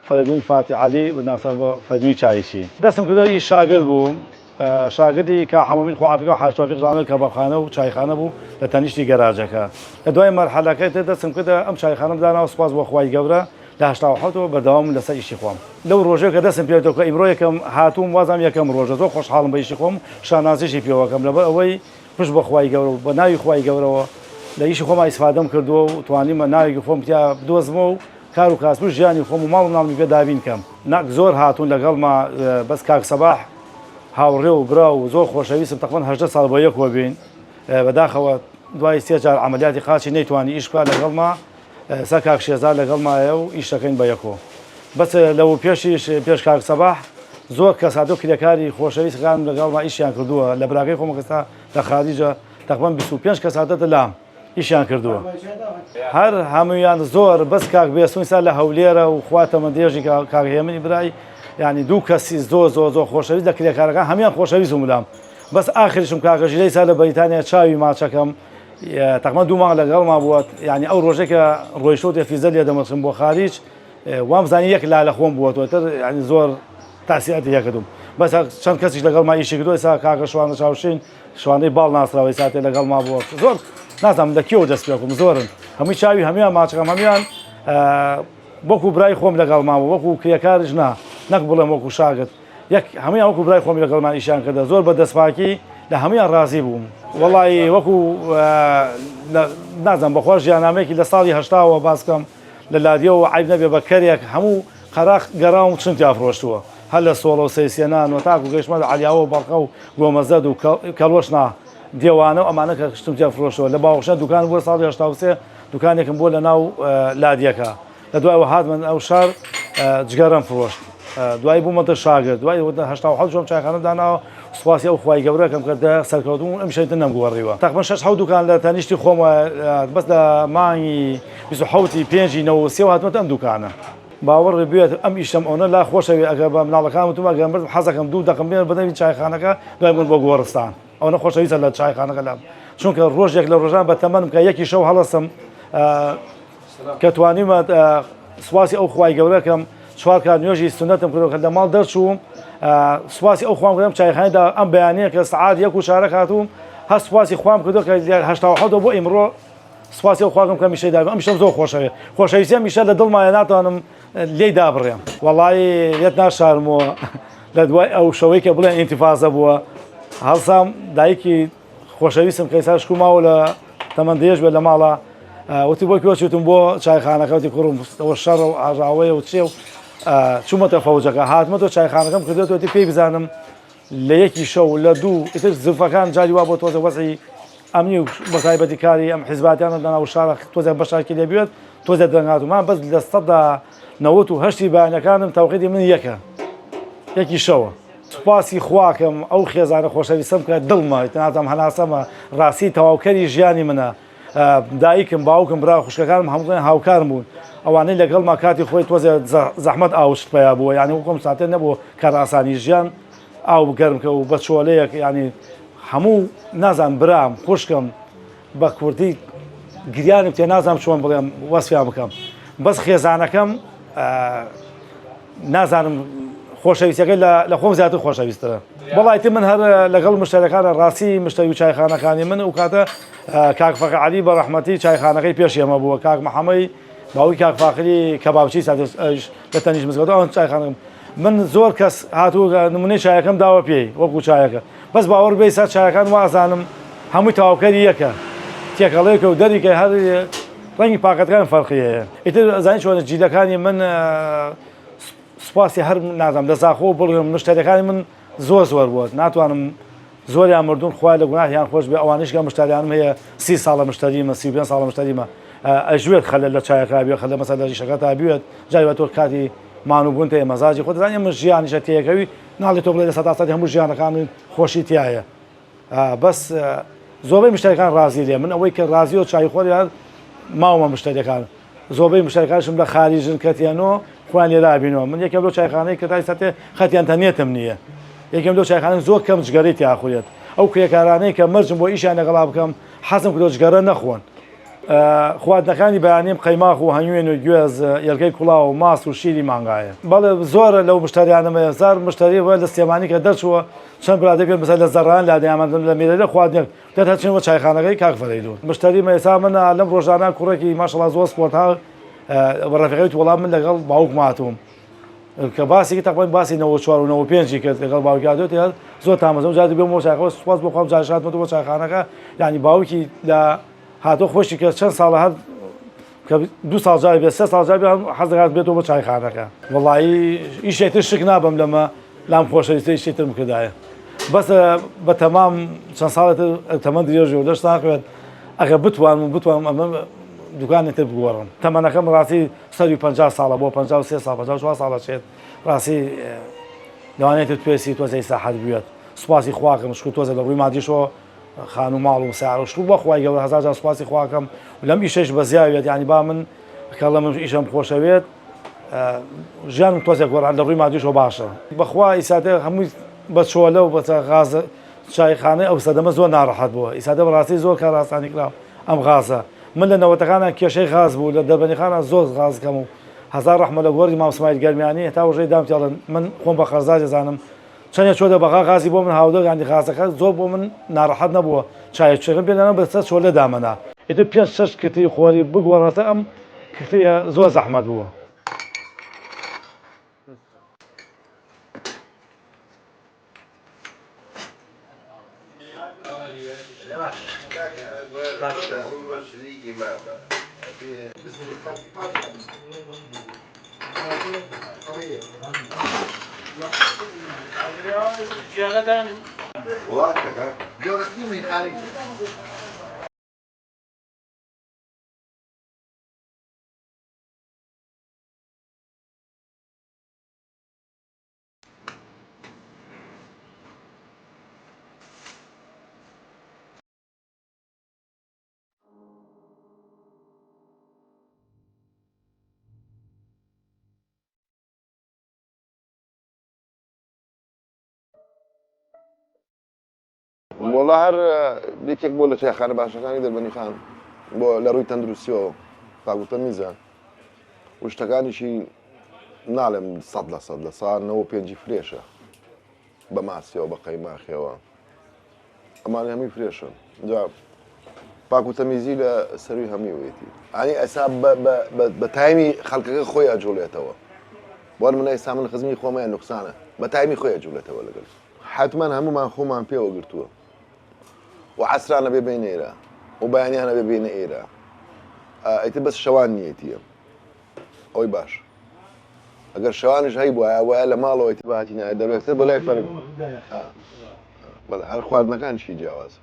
فەرەگوین فاتی عەلی بەناسبە فەرمی چایشی دەستم کردەوە هیچ شاگرد بووم شاگردی کە حەمومین خواعافیکە و حاج تۆفیق کەبابخانە و چایخانە بوو لە تەنیشتی گەراجەکە لە دوای مەرحەلەکەی تر دەستم کردە ئەم چایخانەم داناوە سوپاس بۆ خوای گەورە لە 1970 بەردەوام لەسەر ئیشی خۆم لەو ڕۆژێک کە دەستم پێێتەوە کە ئیمڕۆ یەکەم هاتووم وازام یەکەم ڕۆژە زۆر خۆشحاڵم بە ئیشی خۆم شانازیشی پێوەکەم لەبەر ئەوەی پشت بە خوای گەورە بە ناوی خوای گەورەوە لە ئیشی خۆم ئیسفادەم کردووە و توانیمە ناوێکی خۆم پیا بدۆزمەوە و کار و کاسب ژیانی خۆم و ماڵ و ناڵمی پێ دابین کەم ناک زۆر هاتوون لەگەڵما بەس کاک سەباح هاوڕێ و برا و زۆر خۆشەویستم تقریباً 18 ساڵ بۆ یەکەوە بین بەداخەوە دوای 3 جار عەمەلیاتی قاچی نەیتوانی ئیش بکات لەگەڵما سەر کاک شێزار لەگەڵمایە و ئیش دەکەین بە یەکەوە بەس لەو پێشیش پێش کاک سەباح زۆر کەس هاتووە کرێکاری خۆشەویستەکان لەگەڵما ئیشیان کردووە لە براکەی خۆم کەستا لە خاریجە تقریباً 25 کەس هاتەتە لام ئیشیان کردووە هەر هەمویان زۆر بەس کاک بێسوون سا لە هەولێرە و خواتەمە دێژی کاک هێمنی برای یعنی دوو کەسی زۆر خۆشەویست لە کرێکارەکان هەمیان خۆشەویست ومدام بەس ئاخریشم کاکەژیلەی سا لە بەریتانیا چاوی ماچەکەم تقریباً 2 مانگ لەگەڵما بووە یعنی ئەو ڕۆژێک کە ڕۆیشتەوە تێفیزە لێ دەمەچم بۆ خاریج وامزانی یەک لا لە خۆم بووەوە تر یعنی زۆر تاسیعاتی هەکردوم بەس چەند کەسیش لەگەڵما ئیشی کردووە ئێستا کاکە شوانە چاوشین شوانەی باڵ ناسراوەی ساتێ لەگەڵما بووە زۆر نازانم لە کێوە دەست پێ بکەم زۆرن هەمووی چاوی هەمیان ماچەکەم هەمیان وەکو برای خۆم لەگەڵماوە وەکو کرێکارش نەک بڵێم وەکو شاگرد هەمویان وەکو برای خۆمی لەگەڵمان ئیشیان کردە زۆر بە دەستپاکی لە هەمویان ڕازی بووم وەڵی وەکو نازانم بەخوا ژیاننامەیەکی لە ساڵی هەشتاوە باس بکەم لە لادیەوە عیب نەبێ بە کەرێک هەموو قەراق گەڕاوم چنتی ئافرۆشتووە هەر لە سۆڵە و سەیسێنان و تاکو گەیشتمە لە عەلیاوە و بەڵقە و گۆمەزەد و کەڵۆشنا دیێوانە و ئەمانە کە شتم فرۆشتەوە لە باوەشە دوکان بۆ ساڵی 1970 دوکانێکم بۆ لە ناو لادیەکە لە دوایەوە هاتمە ئەو شار جگەرەم فرۆشت دوای بوومەتە شاگرد دوای 1970 جۆم چایخانە داناوە سوپاسی ئەو خوای گەورەکەم کردە سەرکەوتوم ئەم شەیتە نەمگوەڕیوە تقریباً 6 دوکان لە تەنیشتی خۆمە بەس لە مانگی 27 پێنجی 93 هاتمەتە ئەم دوکانە باوەڕ بێت ئەم ئیشەم ئەوە لا خۆشەوی ئەگەر بە مناڵەکان وتم ئەگەر مرد حەزەکەم 2 دقم بێن بەدەمی چایخانەکە دوای بوون بۆ گۆڕستان ئەو نەخۆشەویستە لە چایخانەکە لام چونکە ڕۆژێک لە ڕۆژان بە تەمەنم کە یەکی شەو هەڵەستم کە توانیمە سواسی ئەو خوای گەورەکەم 4 کات نوێژی سنەتم کردەوە کە لە ماڵ دەرچووم سواسی ئەو خوام کردم چایخانەدا ئەم بەیانەیە کە سعات 1 و چارەک هاتووم هەر سواسی خوام کردەوە کە 1970 بۆ ئیمڕۆ سواسی ئەو خواکەم کە میشەی دابێ ئەم شەم زۆر خۆشەوێ خۆشەویستیە میشە لە دڵمایە ناتوانم لێی دابڕێم وەڵی یەت ناشارمەوە لە دوای ئەو شەوەی کە بڵێن ئینتیفازە بووە هەڵسام دایکی خۆشەویستم کە ئێستا شکوماوە لە تەمەندەیەش بێت لە ماڵە وتی بۆ کوێچوتم بۆ چایخانەکە وتی کوڕم ئەوە شەڕ و ئاژاوەیە و چێ و چوومەتە فەوجەکە هاتمەوە چایخانەکەم کردێتەوەتی پێی بزانم لە یەکی شەو لە دوو ئیتر زلفەکان جاری وا بۆ تۆزە وەزعی ئەمنی و بەتایبەتی کاری ئەم حیزباتیانە دەنا و شارە تۆزە بەشارکی لێ بێت تۆزە دەنگاتومان بەس لە 1990 بەیانەکانم تەوقیتی من یەکی شەوە سوپاسی خواکەم ئەو خێزانە خۆشەویستم کە دڵمە نازانم هەناسەمە ڕاستی تەواوکەری ژیانی منە دایکم باوکم برا خوشکەکانم هەموویان هاوکارم بوون ئەوانەی لەگەڵما کاتی خۆی تۆزە زەحمەت ئاوشت پیا بووە یعنی وەکۆم ساتێن نەبووە کار ئاسانی ژیان ئاو گەرمکە و بە چۆلەیەک ینی هەموو نازان برام خوشکم بە کوردی گریانم تێ نازانم چۆن بڵێم وەسفیان بکەم بەس خێزانەکەم نازانم خۆشەویستەکەی لە خۆم زیاتر خۆشەویستترە بەڵایتی من هەر لەگەڵ مشتەرەکانە ڕاستی مشتەری و چایخانەکانی من و کاتە کاک فەقی عەلی بە ڕەحمەتی چایخانەکەی پێش ئێمە بووە کاک محەممەی باوی کاک فاخری کەبابچی لە تەنیش مزگەوت ئەوان چایخانەکەم من زۆر کەس هاتووە نمونەی چایەکەم داوە پێی وەکو چایەکە بەس باوەڕ بێ سەر چایەکان وازانم هەمووی تەواوکەری یەکە تێکەڵەیەکە و دەریکە هەر ڕەنگی پاکەتەکان فەرقیەیە ئیتر زانی چۆنە جیلەکانی من سوپاسی هەر نازانم لە زاخۆ بڵێم مشتەریەکانی من زۆر بووە ناتوانم زۆریان مردون خوای لە گوناهیان خۆش بێ ئەوانیش کە مشتریانم هەیە 30 ساڵە مشتریمە 35 ساڵە مشتریمە ئەژوێت خەلە لە چایەکە خەلە مەسەل لە ڕیشەکەتا بوێت جای تۆ کاتی مانوبوون تێ مەزاجی خۆ دەزانانی من ژیانیشە تێیەکەوی ناڵێت تۆ بڵێ لە سەدا هەموو ژیانەکان خۆشی تایە بەس زۆربەی مشتەکان ڕازی لێ من ئەوەی کە ڕازی و چای خۆریان ماوەمە مشتەکان زۆربەی مشتەکانشم لە خاریژن کەتیانەوە خوان لێرابینەوە من یەکێم لەو چایخانەی کە تای سەتێ خەتیان تەنێتم نییە یەکێم لەو چایخانە زۆر کەم جگەری تیاخورێت ئەو کرێکارانەی کە مەرجم بۆ ئیشیان لەگەڵا بکەم حەزم کردۆ جگەرە نەخۆن خواردنەکانی بەیانیم قەیماق و هەنوێن و گوێز یەلگەی کوڵاو و ماست و شیری مانگایە بەڵێ زۆرە لەو مشتریانەمە هزار مشتری وە لە سلێمانی کە دەرچووە چەند برادێک پێ مثال لە زەڕان لا دەیامان لە میرەلە خواردنێک دەتا چێنەوە چایخانەکەی کاک فەرەیدون مشتری مەێسا منە لەم ڕۆژانە کوڕێکی ماشەڵڵا زۆر سپۆرتها ڕەفیقەی وەڵام من لەگەڵ باوک ماتوم کە باسێکی تەقریباً باسی 94 و 95 کرد لەگەڵ باوکیادۆتی هەر زۆر تامەزم جاری بێم بۆ چایخۆ سوپاس بۆ خۆم جار شادمەوە بۆ چایخانەکە یعنی باوکی لە هاتۆ خۆشی کرد چەند ساڵە هەر کە 2 ساڵ جاری بێت 3 ساڵ جاری حەز دەکات بێتەوە بۆ چایخانەکە وەڵایی ئیشێتر شک نابم لەمە لام خۆشەویستی شتێتر کردایە بەس بە تەمام چەند ساڵێتر تەمەند درێژی و دەست ناکەوێت ئەگەر بتوانم ئەمە دوکانێتر بگۆڕم تەمەنەکەم ڕاستی 150 ساڵە بۆ 53 ساڵ 54 ساڵە چێت ڕاستی لەوانێتر توێسی تۆزەی ساحەت بوێت سوپاسی خواکەم شکر تۆزە لە ڕووی مادیشەوە خان و ماڵ و سیار و شکر بەخوای گەورە هەزار جار سوپاسی خواکەم لەم ئیشەش بەزیاوێت یعنی با من کەڵە من ئیشەم خۆشەوێت ژیانم تۆزێک گۆڕان لە ڕووی مادیشەوە باشە بەخوا ئیساتێ هەمووی بە چۆلە و بە غازە چایخانەی ئەو سەدەمە زۆر ناڕەحەت بووە ئیساتە بەڕاستی زۆر کار ئاسانی کرا ئەم غازە من لە نەوەتەکانە کێشەی غاز بوو لە دەربەنیخانە زۆر غاز کەم و هەزار ڕەحمە لە گۆڕی مام سمایل گەرمیانی هێتا وژەی دامتیاڵن من خۆم بە خەرزار دەزانم چەندێک چۆ دەبەغا غازی بۆ من هاودەگانی غازەکە زۆر بۆ من ناڕەحەت نەبووە چایەکەم پێ لەنە بەسەر چۆلە دامەنا ئیتر 5-6 کتری خۆری بگۆڕێتە ئەم کتریە زۆر زەحمەت بووە وڵا هەر یەکێک بۆ لە چایخانە باشەکانی دەربەنیخان بۆ لە ڕووی تەندروستیەوە پاگوتە میزان و شتەکانیشی ناڵێم 100% لە ساڵ 95 فرێشە بە ماسیەوە بە قەیماخیەوە ئەمان هەمووی فرێشن جا پاکوتەمیزی لە سەروی هەموویەتی ئانی ئەسا بە تایمی خەڵکەکە خۆی ئەجوڵێتەوە بۆ منە ئێستا من خزمی خۆمەیە نوقسانە بە تایمی خۆی ئەجوڵێتەوە لەگەڵ حتمما هەمومان خۆمان پێوە گرتووە و عسرانە بێ بین ئێرە و بەیانیانە بێ بینە ئێرە ئیتر بەس شەوان نیەتیە ئەوی باش ئەگەر شەوانش هەی بووە وایە لە ماڵەوە ئیتر بەهاتی نایە دەبێتتر بەلای فەرق بەڵێ هەر خواردنەکانشی جیاوازە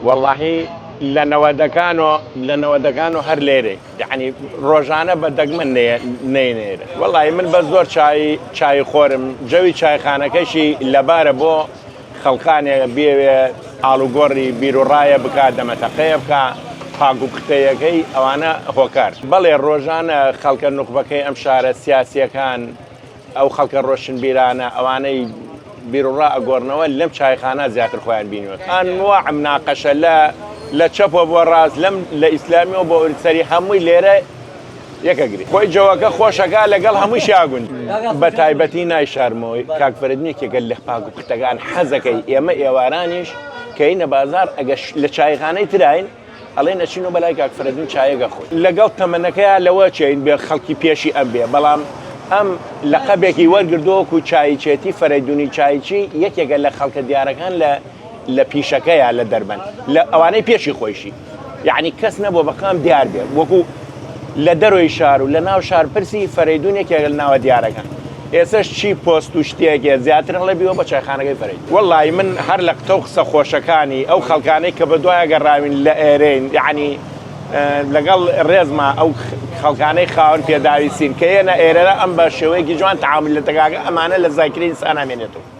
والله لنەوەدەکان و هەر لێرێ یعنی ڕۆژانە بە دەگمە نێنێرە والله من بە زۆر چای خۆرم جەوی چایخانەکەشی لەبارە بۆ خەڵکانێک بێوێ ئاڵوگۆڕی بیرروڕایە بکات دەمەتەقەیە بکە پاگو قتەیەکەی ئەوانە هۆکار بەڵێ ڕۆژانە خەڵکە نوخبەکەی ئەم شارە سیاسیەکان ئەو خەڵکە ڕۆشن بیرانە ئەوانەی بیرروڕا ئەگۆڕنەوە لەم چایخانە زیاتر خۆیان بینوە ئەنواع مناقەشە لە چەپەوە بۆ ڕاست لەم لە ئیسلامیەوە بۆ ئوریسەری هەمووی لێرە یەکەگری خۆی جەوەکە خۆشەکە لەگەڵ هەمووی شاگون بە تایبەتی نای شارمەوەی کاکفرەدنێکێکە لە پاگو قوتەکان حەزەکەی ئێمە ئێوارانیش کە اینە بازار ئەگە لە چایخانەی تراین ئەڵێ نەچین و بەلای کاک فەرەدون چایەگە خۆی لەگەڵ تەمەنەکەیان لەوە چین بێ خەڵکی پێشی ئەم بێ بەڵام ئەم لەقەبێکی وەرگردۆوەکو چایچێتی فەرەدونی چایچی یەکێکە لە خەڵکە دیارەکان لە پیشەکەیە لە دەربەن لە ئەوانەی پێشی خۆیشی یعنی کەس نەبوو بەقام دیار بێ وەکو لە دەرۆی شار و لە ناو شار پرسی فەرەدونێکێک لە ناوە دیارەکان ئێسش چی پۆست و شتێکێ زیاتر هەڵە بیوە بە چایخانەکەی فەرەدون وەڵی من هەر لە قتە و قسە خۆشەکانی ئەو خەڵکانەی کە بە دوایە گەڕاوین لە ئێرەین یعنی لەگەڵ ڕێزمە ئەو خەڵکانەی خاوەن پێداوی سین کە ئێنە ئێرە ئەم بە شێوەیەکی جوان تعامل لە تەکاکە ئەمانە لە زاکری ئینسان ئامێنێتەوە